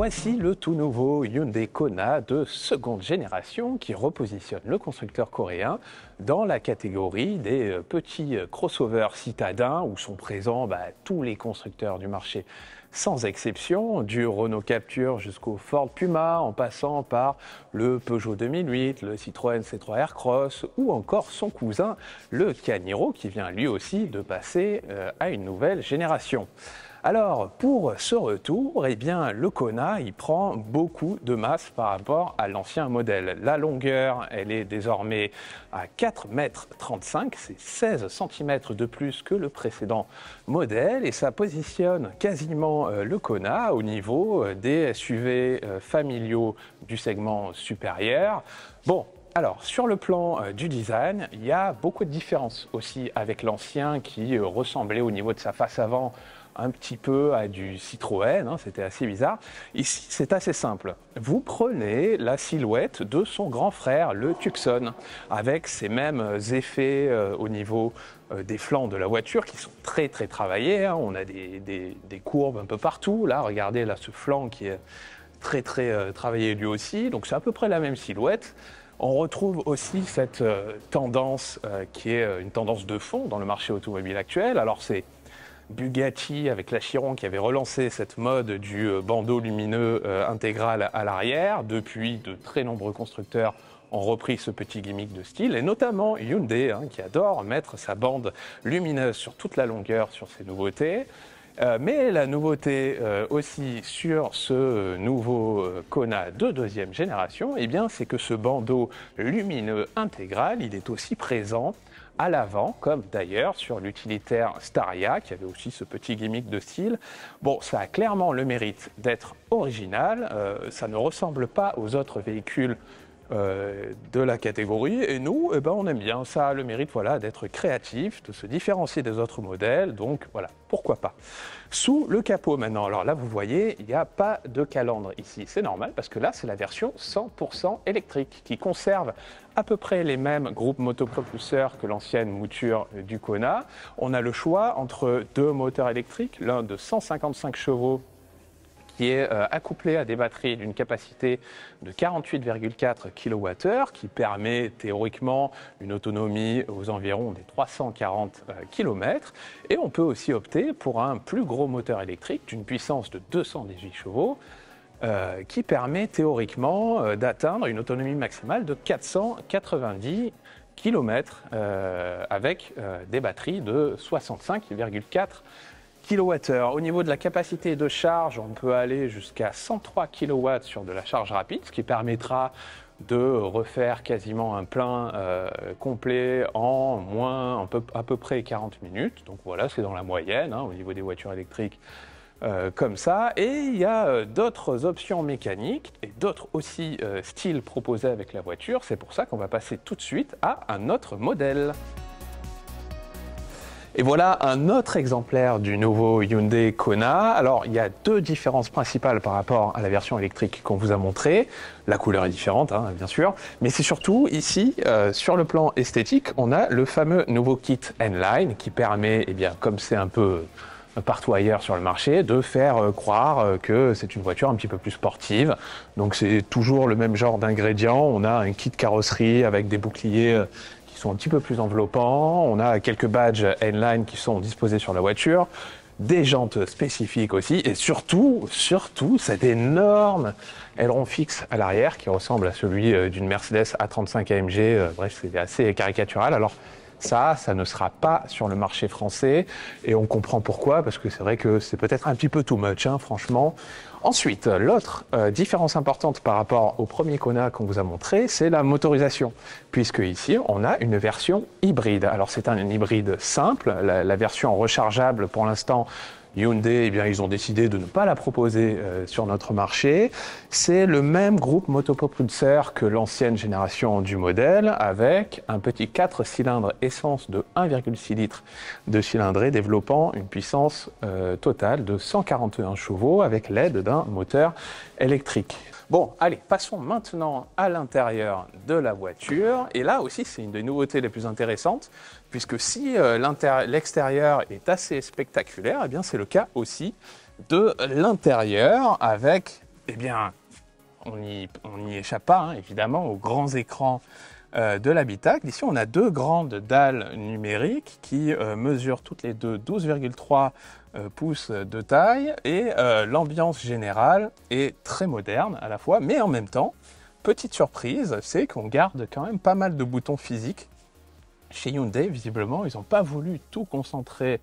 Voici le tout nouveau Hyundai Kona de seconde génération qui repositionne le constructeur coréen dans la catégorie des petits crossovers citadins où sont présents tous les constructeurs du marché sans exception, du Renault Captur jusqu'au Ford Puma en passant par le Peugeot 2008, le Citroën C3 Aircross ou encore son cousin le Kia Niro qui vient lui aussi de passer à une nouvelle génération. Alors, pour ce retour, eh bien, le Kona, il prend beaucoup de masse par rapport à l'ancien modèle. La longueur, elle est désormais à 4,35 m, c'est 16 cm de plus que le précédent modèle et ça positionne quasiment le Kona au niveau des SUV familiaux du segment supérieur. Bon. Alors, sur le plan du design, il y a beaucoup de différences aussi avec l'ancien qui ressemblait au niveau de sa face avant un petit peu à du Citroën, c'était assez bizarre. Ici, c'est assez simple. Vous prenez la silhouette de son grand frère, le Tucson, avec ces mêmes effets au niveau des flancs de la voiture qui sont très travaillés. On a des courbes un peu partout. Là, regardez là, ce flanc qui est très travaillé lui aussi. Donc, c'est à peu près la même silhouette. On retrouve aussi cette tendance qui est une tendance de fond dans le marché automobile actuel. Alors c'est Bugatti avec la Chiron qui avait relancé cette mode du bandeau lumineux intégral à l'arrière. Depuis, de très nombreux constructeurs ont repris ce petit gimmick de style, et notamment Hyundai qui adore mettre sa bande lumineuse sur toute la longueur sur ses nouveautés. Mais la nouveauté aussi sur ce nouveau Kona de deuxième génération, eh bien, c'est que ce bandeau lumineux intégral, il est aussi présent à l'avant, comme d'ailleurs sur l'utilitaire Staria, qui avait aussi ce petit gimmick de style. Bon, ça a clairement le mérite d'être original, ça ne ressemble pas aux autres véhicules de la catégorie, et nous, on aime bien. Ça a le mérite d'être créatif, de se différencier des autres modèles, donc voilà, pourquoi pas. Sous le capot maintenant, alors là vous voyez, il n'y a pas de calandre ici, c'est normal parce que là c'est la version 100% électrique qui conserve à peu près les mêmes groupes motopropulseurs que l'ancienne mouture du Kona. On a le choix entre deux moteurs électriques, l'un de 155 chevaux qui est accouplé à des batteries d'une capacité de 48,4 kWh, qui permet théoriquement une autonomie aux environs des 340 km. Et on peut aussi opter pour un plus gros moteur électrique d'une puissance de 218 chevaux, qui permet théoriquement d'atteindre une autonomie maximale de 490 km avec des batteries de 65,4 kWh. Au niveau de la capacité de charge, on peut aller jusqu'à 103 kW sur de la charge rapide, ce qui permettra de refaire quasiment un plein complet en à peu près 40 minutes. Donc voilà, c'est dans la moyenne au niveau des voitures électriques comme ça. Et il y a d'autres options mécaniques et d'autres aussi styles proposés avec la voiture. C'est pour ça qu'on va passer tout de suite à un autre modèle. Et voilà un autre exemplaire du nouveau Hyundai Kona. Alors, il y a deux différences principales par rapport à la version électrique qu'on vous a montrée. La couleur est différente, bien sûr. Mais c'est surtout ici, sur le plan esthétique, on a le fameux nouveau kit N-Line qui permet, comme c'est un peu partout ailleurs sur le marché, de faire croire que c'est une voiture un petit peu plus sportive. Donc, c'est toujours le même genre d'ingrédients. On a un kit carrosserie avec des boucliers sont un petit peu plus enveloppants, on a quelques badges N-Line qui sont disposés sur la voiture, des jantes spécifiques aussi, et surtout cet énorme aileron fixe à l'arrière qui ressemble à celui d'une Mercedes A35 AMG, bref c'est assez caricatural. Alors ça ne sera pas sur le marché français et on comprend pourquoi, parce que c'est vrai que c'est peut-être un petit peu too much, franchement. Ensuite, l'autre différence importante par rapport au premier Kona qu'on vous a montré, c'est la motorisation, puisque ici on a une version hybride. Alors c'est un hybride simple, la version rechargeable pour l'instant, Hyundai, ils ont décidé de ne pas la proposer sur notre marché. C'est le même groupe motopropulseur que l'ancienne génération du modèle, avec un petit 4 cylindres essence de 1,6 litres de cylindrée, développant une puissance totale de 141 chevaux avec l'aide d'un moteur électrique. Bon, allez, passons maintenant à l'intérieur de la voiture. Et là aussi, c'est une des nouveautés les plus intéressantes, puisque si l'extérieur est assez spectaculaire, c'est le cas aussi de l'intérieur, avec eh bien, on n'y échappe pas, hein, évidemment, aux grands écrans de l'habitacle. Ici, on a deux grandes dalles numériques qui mesurent toutes les deux 12,3 pouces de taille et l'ambiance générale est très moderne à la fois, mais en même temps, petite surprise, c'est qu'on garde quand même pas mal de boutons physiques. Chez Hyundai, visiblement, ils n'ont pas voulu tout concentrer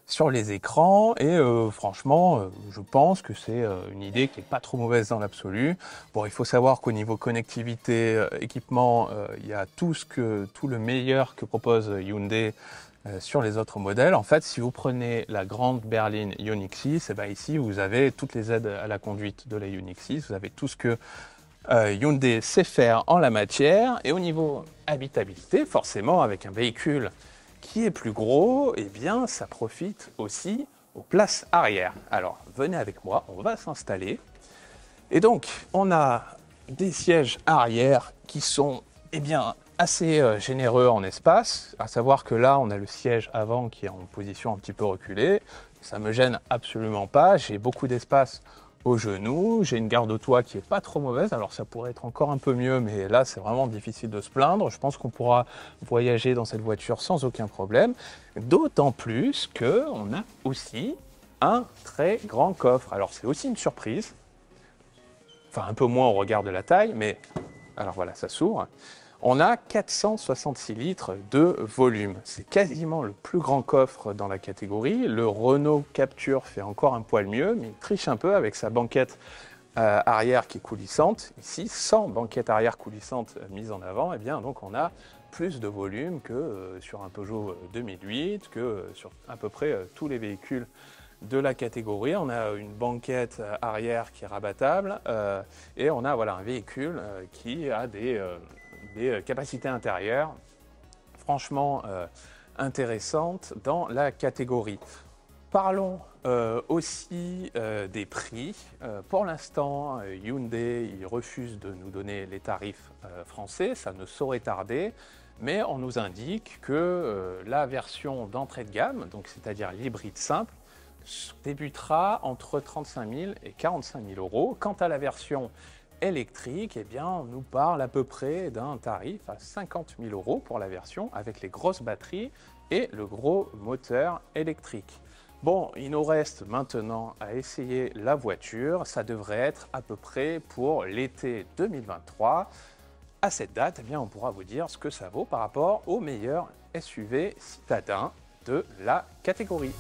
sur les écrans et franchement, je pense que c'est une idée qui n'est pas trop mauvaise dans l'absolu. Bon, il faut savoir qu'au niveau connectivité, équipement, il y a tout le meilleur que propose Hyundai sur les autres modèles. En fait, si vous prenez la grande berline Ioniq 6, et bien ici, vous avez toutes les aides à la conduite de la Ioniq 6, vous avez tout ce que Hyundai sait faire en la matière. Et au niveau habitabilité, forcément, avec un véhicule qui est plus gros, eh bien, ça profite aussi aux places arrière. Alors, venez avec moi, on va s'installer. Et donc, on a des sièges arrière qui sont, eh bien, assez généreux en espace. À savoir que là, on a le siège avant qui est en position un petit peu reculée. Ça me gêne absolument pas. J'ai beaucoup d'espace au genou, j'ai une garde au toit qui est pas trop mauvaise, alors ça pourrait être encore un peu mieux, mais là c'est vraiment difficile de se plaindre. Je pense qu'on pourra voyager dans cette voiture sans aucun problème, d'autant plus qu'on a aussi un très grand coffre. Alors c'est aussi une surprise, enfin un peu moins au regard de la taille, mais alors voilà, ça s'ouvre. On a 466 litres de volume. C'est quasiment le plus grand coffre dans la catégorie. Le Renault Captur fait encore un poil mieux, mais il triche un peu avec sa banquette arrière qui est coulissante. Ici, sans banquette arrière coulissante mise en avant, eh bien, donc on a plus de volume que sur un Peugeot 2008, que sur à peu près tous les véhicules de la catégorie. On a une banquette arrière qui est rabattable et on a voilà, un véhicule qui a des capacités intérieures franchement intéressantes dans la catégorie. Parlons aussi des prix. Pour l'instant, Hyundai il refuse de nous donner les tarifs français, ça ne saurait tarder, mais on nous indique que la version d'entrée de gamme, donc c'est-à-dire l'hybride simple, débutera entre 35 000 et 45 000 euros. Quant à la version électrique, eh bien, on nous parle à peu près d'un tarif à 50 000 euros pour la version avec les grosses batteries et le gros moteur électrique. Bon, il nous reste maintenant à essayer la voiture. Ça devrait être à peu près pour l'été 2023. À cette date, eh bien, on pourra vous dire ce que ça vaut par rapport au meilleur SUV citadin de la catégorie.